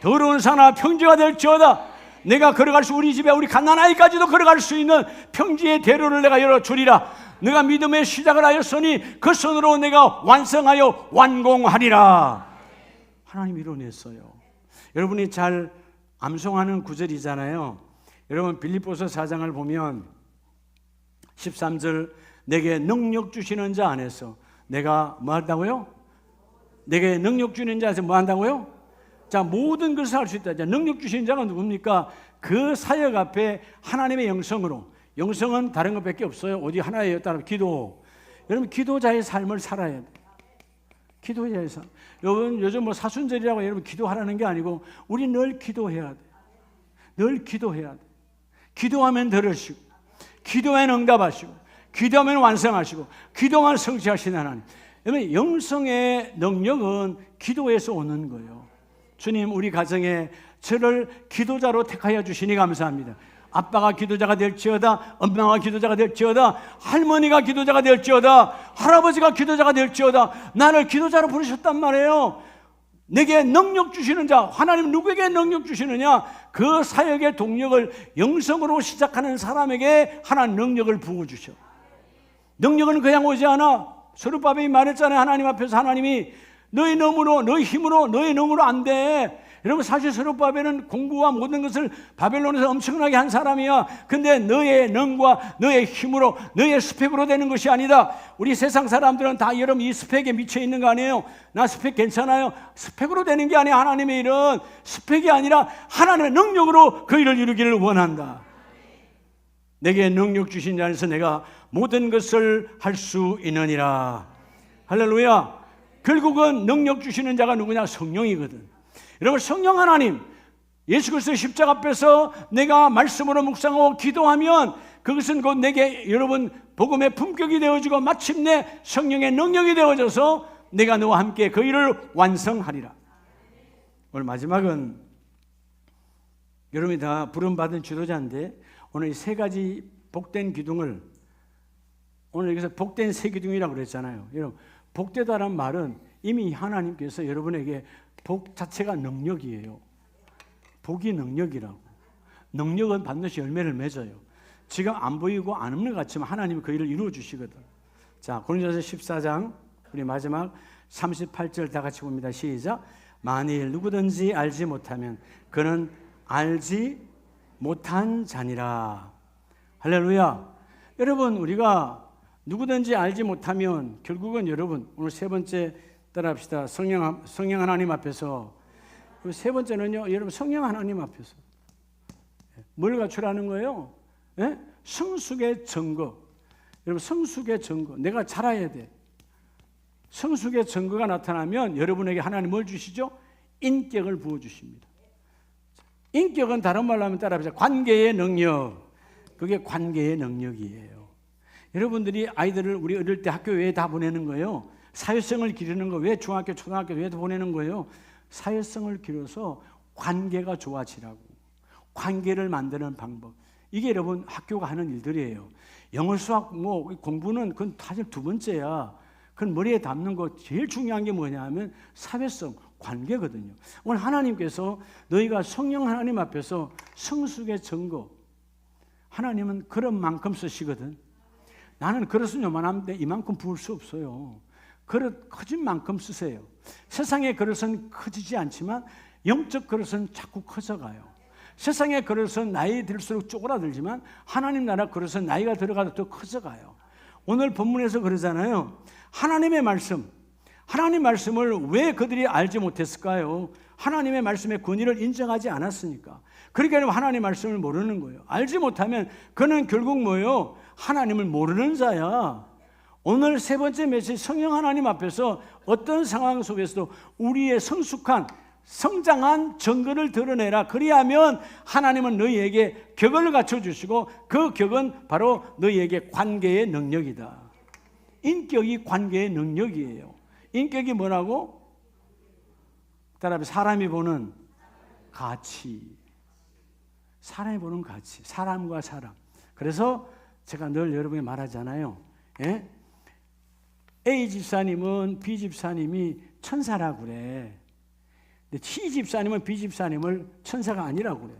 더러운 산하 평지가 될지어다. 내가 걸어갈 수, 우리 집에 우리 갓난아이까지도 걸어갈 수 있는 평지의 대로를 내가 열어주리라. 내가 믿음의 시작을 하였으니 그 손으로 내가 완성하여 완공하리라. 하나님이 이뤄냈어요. 여러분이 잘 암송하는 구절이잖아요. 여러분, 빌립보서 4장을 보면 13절, 내게 능력 주시는 자 안에서 내가 뭐 한다고요? 내게 능력 주는 자에서 뭐 한다고요? 자, 모든 것을 할 수 있다. 자, 능력 주시는 자가 누굽니까? 그 사역 앞에 하나님의 영성으로, 영성은 다른 것밖에 없어요. 오직 하나예요. 따라 기도. 여러분, 기도자의 삶을 살아야 돼. 기도자의 삶. 여러분, 요즘 뭐 사순절이라고 여러분 기도하라는 게 아니고 우리 늘 기도해야 돼. 늘 기도해야 돼. 기도하면 들으시고, 기도하면 응답하시고, 기도하면 완성하시고, 기도만 성취하시는 하나님. 여러분, 영성의 능력은 기도에서 오는 거예요. 주님, 우리 가정에 저를 기도자로 택하여 주시니 감사합니다. 아빠가 기도자가 될지어다, 엄마가 기도자가 될지어다, 할머니가 기도자가 될지어다, 할아버지가 기도자가 될지어다. 나를 기도자로 부르셨단 말이에요. 내게 능력 주시는 자, 하나님 누구에게 능력 주시느냐? 그 사역의 동력을 영성으로 시작하는 사람에게 하나님 능력을 부어주셔. 능력은 그냥 오지 않아. 스룹바벨이 말했잖아요. 하나님 앞에서 하나님이 너희 능으로, 너희 힘으로, 너희 능으로 안 돼. 여러분, 사실 스룹바벨은 공부와 모든 것을 바벨론에서 엄청나게 한 사람이야. 근데 너의 능과 너의 힘으로, 너의 스펙으로 되는 것이 아니다. 우리 세상 사람들은 다 여러분 이 스펙에 미쳐 있는 거 아니에요? 나 스펙 괜찮아요. 스펙으로 되는 게 아니야. 하나님의 일은 스펙이 아니라 하나님의 능력으로 그 일을 이루기를 원한다. 내게 능력 주신 자에서 내가 모든 것을 할 수 있느니라. 할렐루야. 결국은 능력 주시는 자가 누구냐? 성령이거든. 여러분, 성령 하나님, 예수 그리스도의 십자가 앞에서 내가 말씀으로 묵상하고 기도하면 그것은 곧 내게 여러분 복음의 품격이 되어지고 마침내 성령의 능력이 되어져서 내가 너와 함께 그 일을 완성하리라. 오늘 마지막은 여러분이 다 부름받은 지도자인데 오늘 이 세 가지 복된 기둥을, 오늘 여기서 복된 세 기둥이라고 그랬잖아요. 여러분, 복되다란 말은 이미 하나님께서 여러분에게 복 자체가 능력이에요. 복이 능력이라고. 능력은 반드시 열매를 맺어요. 지금 안 보이고 안 없는 것 같지만 하나님이 그 일을 이루어 주시거든. 자, 고린도서 14장 우리 마지막 38절 다 같이 봅니다. 시작. 만일 누구든지 알지 못하면 그는 알지 못한 자니라. 할렐루야. 여러분, 우리가 누구든지 알지 못하면 결국은 여러분 오늘 세 번째 따라합시다. 성령 하나님 앞에서. 세 번째는요, 여러분 성령 하나님 앞에서 뭘 갖추라는 거예요? 예? 성숙의 증거. 여러분, 성숙의 증거. 내가 자라야 돼. 성숙의 증거가 나타나면 여러분에게 하나님 뭘 주시죠? 인격을 부어주십니다. 인격은 다른 말로 하면 따라합시다. 관계의 능력. 그게 관계의 능력이에요. 여러분들이 아이들을 우리 어릴 때 학교 왜 다 보내는 거예요? 사회성을 기르는 거. 왜 중학교, 초등학교 왜 보내는 거예요? 사회성을 기르어서 관계가 좋아지라고. 관계를 만드는 방법. 이게 여러분 학교가 하는 일들이에요. 영어, 수학 뭐 공부는 그건 사실 두 번째야. 그건 머리에 담는 거 제일 중요한 게 뭐냐 하면 사회성, 관계거든요. 오늘 하나님께서 너희가 성령 하나님 앞에서 성숙의 증거. 하나님은 그릇 만큼 쓰시거든. 나는 그릇은 요만한데 이만큼 부을 수 없어요. 그릇 커진 만큼 쓰세요. 세상의 그릇은 커지지 않지만 영적 그릇은 자꾸 커져가요. 세상의 그릇은 나이 들수록 쪼그라들지만 하나님 나라 그릇은 나이가 들어가도 더 커져가요. 오늘 본문에서 그러잖아요. 하나님의 말씀, 하나님 말씀을 왜 그들이 알지 못했을까요? 하나님의 말씀의 권위를 인정하지 않았으니까. 그러니까 하나님의 말씀을 모르는 거예요. 알지 못하면 그는 결국 뭐예요? 하나님을 모르는 자야. 오늘 세 번째 메시지, 성령 하나님 앞에서 어떤 상황 속에서도 우리의 성숙한 성장한 증거를 드러내라. 그리하면 하나님은 너희에게 격을 갖춰주시고 그 격은 바로 너희에게 관계의 능력이다. 인격이 관계의 능력이에요. 인격이 뭐라고? 따라서 사람이 보는 가치. 사람이 보는 가치. 사람과 사람. 그래서 제가 늘 여러분에게 말하잖아요. 예? A 집사님은 B 집사님이 천사라고 그래. 근데 C 집사님은 B 집사님을 천사가 아니라고 그래요.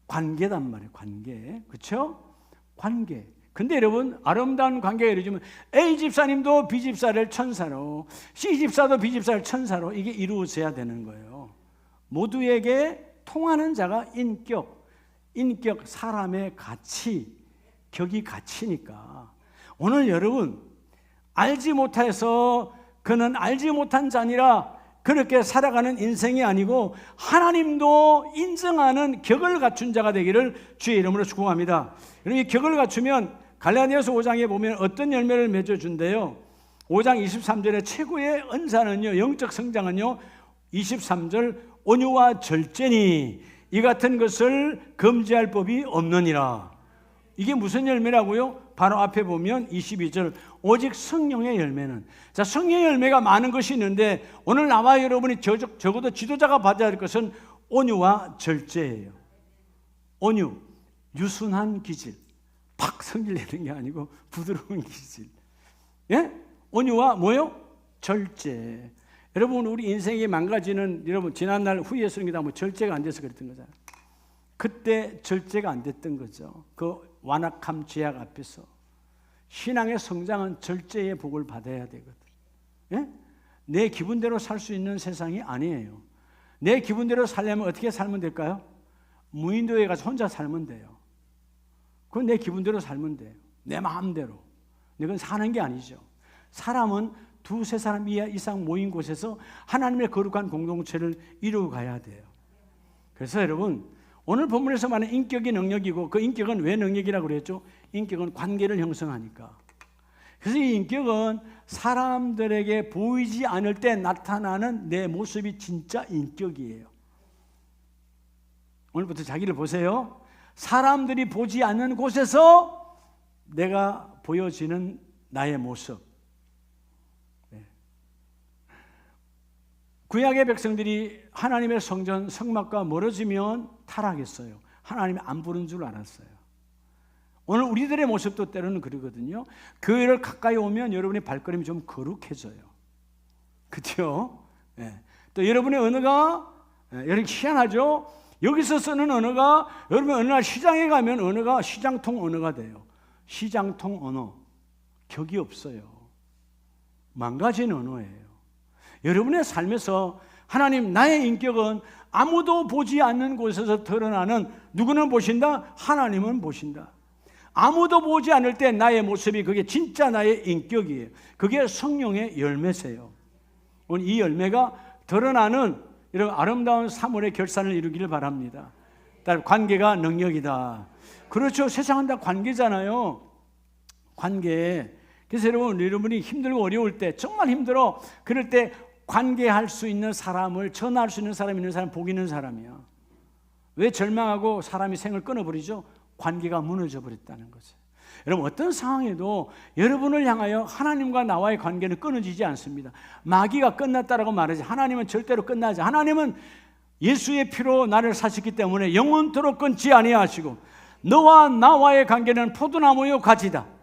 관계단 말이에요. 관계. 그렇죠? 관계. 근데 여러분 아름다운 관계가 이루어지면 A 집사님도 B 집사를 천사로, C 집사도 B 집사를 천사로 이게 이루어져야 되는 거예요. 모두에게 통하는 자가 인격, 사람의 가치, 격이 가치니까. 오늘 여러분 알지 못해서 그는 알지 못한 자니라 그렇게 살아가는 인생이 아니고 하나님도 인정하는 격을 갖춘 자가 되기를 주의 이름으로 축복합니다. 여러분 이 격을 갖추면 갈라디아서 5장에 보면 어떤 열매를 맺어준대요. 5장 23절에 최고의 은사는요, 영적 성장은요, 23절 온유와 절제니 이 같은 것을 금지할 법이 없느니라. 이게 무슨 열매라고요? 바로 앞에 보면 22절 오직 성령의 열매는, 자, 성령의 열매가 많은 것이 있는데 오늘 나와 여러분이 적어도 지도자가 받아야 할 것은 온유와 절제예요. 온유, 유순한 기질, 팍 성질 내는 게 아니고 부드러운 기질. 예? 온유와 뭐요? 절제. 여러분 우리 인생이 망가지는, 여러분 지난날 후회스러운 게 다 뭐 절제가 안 돼서 그랬던 거잖아요. 그때 절제가 안 됐던 거죠. 그 완악함 죄악 앞에서 신앙의 성장은 절제의 복을 받아야 되거든. 예? 내 기분대로 살 수 있는 세상이 아니에요. 내 기분대로 살려면 어떻게 살면 될까요? 무인도에 가서 혼자 살면 돼요. 그건 내 기분대로 살면 돼요. 내 마음대로. 그건 사는 게 아니죠. 사람은 두세 사람 이상 모인 곳에서 하나님의 거룩한 공동체를 이루어 가야 돼요. 그래서 여러분 오늘 본문에서 말하는 인격이 능력이고 그 인격은 왜 능력이라고 그랬죠? 인격은 관계를 형성하니까. 그래서 이 인격은 사람들에게 보이지 않을 때 나타나는 내 모습이 진짜 인격이에요. 오늘부터 자기를 보세요. 사람들이 보지 않는 곳에서 내가 보여지는 나의 모습. 구약의 백성들이 하나님의 성전, 성막과 멀어지면 타락했어요. 하나님이 안 부른 줄 알았어요. 오늘 우리들의 모습도 때로는 그러거든요. 교회를 가까이 오면 여러분의 발걸음이 좀 거룩해져요. 그렇죠? 네. 또 여러분의 언어가 여러분 희한하죠? 여기서 쓰는 언어가 여러분 어느 날 시장에 가면 언어가 시장통 언어가 돼요. 시장통 언어. 격이 없어요. 망가진 언어예요. 여러분의 삶에서 하나님 나의 인격은 아무도 보지 않는 곳에서 드러나는, 누구는 보신다? 하나님은 보신다. 아무도 보지 않을 때 나의 모습이 그게 진짜 나의 인격이에요. 그게 성령의 열매세요. 오늘 이 열매가 드러나는 이런 아름다운 사물의 결산을 이루기를 바랍니다. 관계가 능력이다. 그렇죠. 세상은 다 관계잖아요. 관계. 그래서 여러분이 힘들고 어려울 때, 정말 힘들어, 그럴 때 관계할 수 있는 사람을, 전화할 수 있는 사람, 있는 사람, 복 있는 사람이야. 왜 절망하고 사람이 생을 끊어버리죠? 관계가 무너져 버렸다는 거죠. 여러분 어떤 상황에도 여러분을 향하여 하나님과 나와의 관계는 끊어지지 않습니다. 마귀가 끝났다라고 말하지 하나님은 절대로 끝나지. 하나님은 예수의 피로 나를 사셨기 때문에 영원토록 끊지 아니하시고, 너와 나와의 관계는 포도나무요 가지다.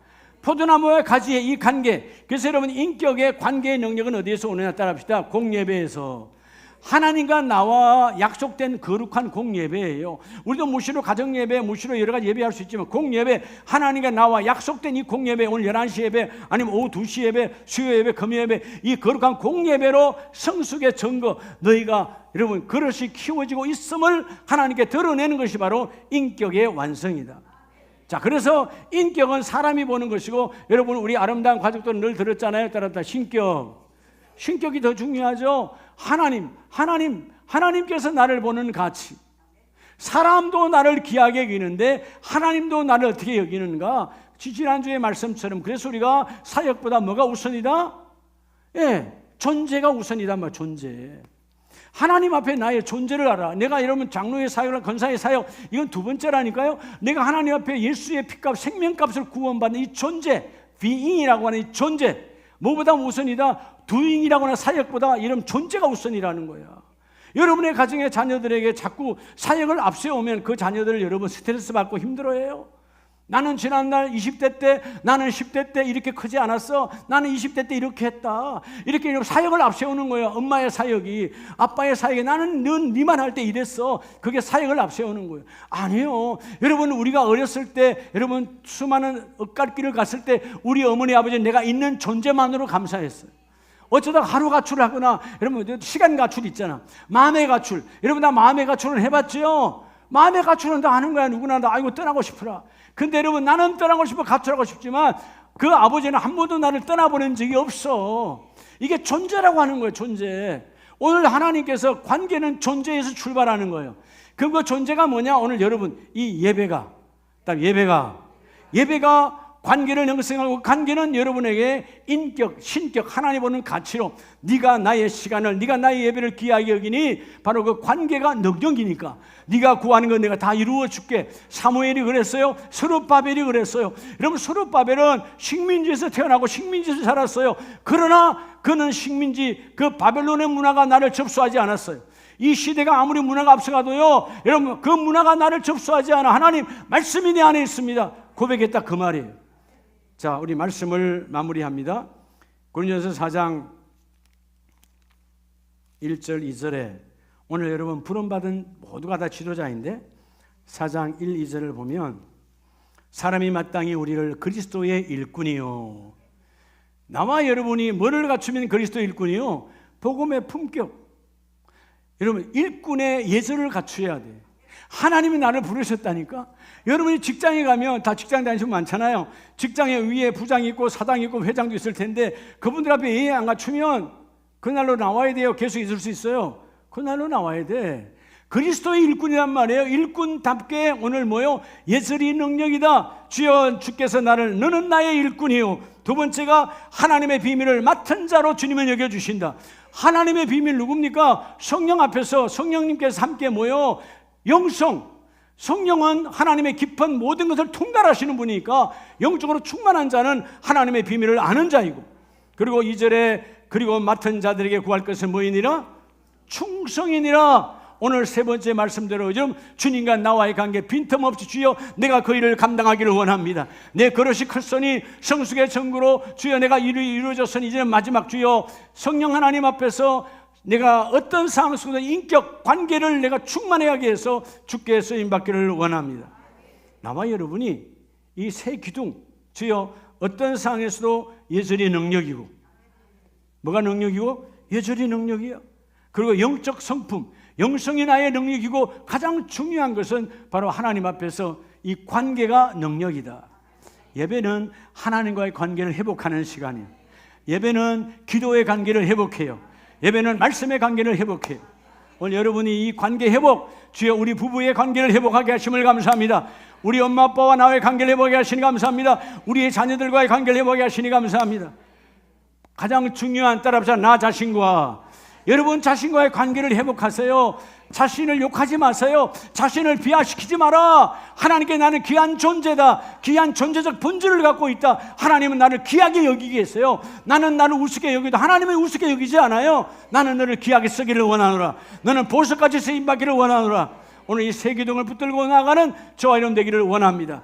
포도나무와 가지의 이 관계. 그래서 여러분 인격의 관계의 능력은 어디에서 오느냐 따라합시다. 공예배에서. 하나님과 나와 약속된 거룩한 공예배예요. 우리도 무시로 가정예배, 무시로 여러 가지 예배할 수 있지만 공예배, 하나님과 나와 약속된 이 공예배, 오늘 11시 예배, 아니면 오후 2시 예배, 수요 예배, 금요 예배, 이 거룩한 공예배로 성숙의 증거, 너희가 여러분 그릇이 키워지고 있음을 하나님께 드러내는 것이 바로 인격의 완성이다. 자, 그래서 인격은 사람이 보는 것이고, 여러분 우리 아름다운 가족들은 늘 들었잖아요. 따라서 신격이 더 중요하죠. 하나님께서 나를 보는 가치. 사람도 나를 귀하게 여기는데 하나님도 나를 어떻게 여기는가? 지난주의 말씀처럼 그래서 우리가 사역보다 뭐가 우선이다? 예, 존재가 우선이다. 존재. 하나님 앞에 나의 존재를 알아. 내가 여러분 장로의 사역이나 권사의 사역 이건 두 번째라니까요. 내가 하나님 앞에 예수의 피값 생명값을 구원받는 이 존재, being이라고 하는 이 존재, 뭐보다 우선이다? doing이라고 하는 사역보다 이런 존재가 우선이라는 거야. 여러분의 가정의 자녀들에게 자꾸 사역을 앞세우면 그 자녀들을 여러분 스트레스 받고 힘들어해요. 나는 지난날 20대 때, 나는 10대 때 이렇게 크지 않았어. 나는 20대 때 이렇게 했다. 이렇게 사역을 앞세우는 거예요. 엄마의 사역이, 아빠의 사역이. 나는 넌 니만 할 때 이랬어. 그게 사역을 앞세우는 거예요. 아니요. 여러분 우리가 어렸을 때, 여러분 수많은 엇갈길을 갔을 때 우리 어머니 아버지는 내가 있는 존재만으로 감사했어요. 어쩌다 하루 가출을 하거나, 여러분 시간 가출 있잖아. 마음의 가출. 여러분 나 마음의 가출을 해봤죠? 마음의 가출은 다 하는 거야. 누구나 다. 아이고 떠나고 싶어라. 근데 여러분 나는 떠나고 싶어 가출하고 싶지만 그 아버지는 한 번도 나를 떠나보낸 적이 없어. 이게 존재라고 하는 거예요. 존재. 오늘 하나님께서 관계는 존재에서 출발하는 거예요. 그 존재가 뭐냐? 오늘 여러분 이 예배가 관계를 형성하고, 관계는 여러분에게 인격, 신격, 하나님 보는 가치로 네가 나의 시간을, 네가 나의 예배를 귀하게 여기니 바로 그 관계가 능력이니까 네가 구하는 건 내가 다 이루어 줄게. 사무엘이 그랬어요. 스룹바벨이 그랬어요. 여러분 스룹바벨은 식민지에서 태어나고 식민지에서 자랐어요. 그러나 그는 식민지 그 바벨론의 문화가 나를 접수하지 않았어요. 이 시대가 아무리 문화가 앞서가도요, 여러분 그 문화가 나를 접수하지 않아. 하나님 말씀이 내 안에 있습니다. 고백했다 그 말이에요. 자, 우리 말씀을 마무리합니다. 고린도전서 4장 1절 2절에 오늘 여러분 부름받은 모두가 다 지도자인데 4장 1, 2절을 보면 사람이 마땅히 우리를 그리스도의 일꾼이요. 나와 여러분이 뭐를 갖추면 그리스도의 일꾼이요? 복음의 품격. 여러분 일꾼의 예절을 갖춰야 돼. 하나님이 나를 부르셨다니까. 여러분이 직장에 가면 다 직장 다니시면 많잖아요. 직장에 위에 부장이 있고 사장이 있고 회장도 있을 텐데 그분들 앞에 예의 안 갖추면 그날로 나와야 돼요. 계속 있을 수 있어요. 그날로 나와야 돼. 그리스도의 일꾼이란 말이에요. 일꾼답게 오늘 뭐요? 예절이 능력이다. 주여 주께서 나를 너는 나의 일꾼이요. 두 번째가 하나님의 비밀을 맡은 자로 주님은 여겨주신다. 하나님의 비밀 누굽니까? 성령 앞에서 성령님께서 함께 모여 영성, 성령은 하나님의 깊은 모든 것을 통달하시는 분이니까 영적으로 충만한 자는 하나님의 비밀을 아는 자이고, 그리고 2절에 그리고 맡은 자들에게 구할 것은 뭐이니라? 충성이니라. 오늘 세 번째 말씀대로 좀 주님과 나와의 관계 빈틈없이 주여 내가 그 일을 감당하기를 원합니다. 내 그릇이 클소니 성숙의 정구로 주여 내가 일이 이루어졌으니 이제는 마지막 주여 성령 하나님 앞에서 내가 어떤 상황 속에서 인격 관계를 내가 충만하게 해서 주께 쓰임받기를 원합니다. 나와 여러분이 이 세 기둥, 주여 어떤 상황에서도 예절이 능력이고, 뭐가 능력이고? 예절이 능력이야. 그리고 영적 성품, 영성이 나의 능력이고, 가장 중요한 것은 바로 하나님 앞에서 이 관계가 능력이다. 예배는 하나님과의 관계를 회복하는 시간이에요. 예배는 기도의 관계를 회복해요. 예배는 말씀의 관계를 회복해요. 오늘 여러분이 이 관계 회복, 주여 우리 부부의 관계를 회복하게 하심을 감사합니다. 우리 엄마 아빠와 나의 관계를 회복하게 하시니 감사합니다. 우리의 자녀들과의 관계를 회복하게 하시니 감사합니다. 가장 중요한 따라합시다. 나 자신과, 여러분 자신과의 관계를 회복하세요. 자신을 욕하지 마세요. 자신을 비하시키지 마라. 하나님께 나는 귀한 존재다. 귀한 존재적 본질을 갖고 있다. 하나님은 나를 귀하게 여기게 했어요. 나는 나를 우습게 여기도 하나님은 우습게 여기지 않아요. 나는 너를 귀하게 쓰기를 원하노라. 너는 보석같이 쓰임받기를 원하노라. 오늘 이 세 기둥을 붙들고 나가는 저와 여러분 되기를 원합니다.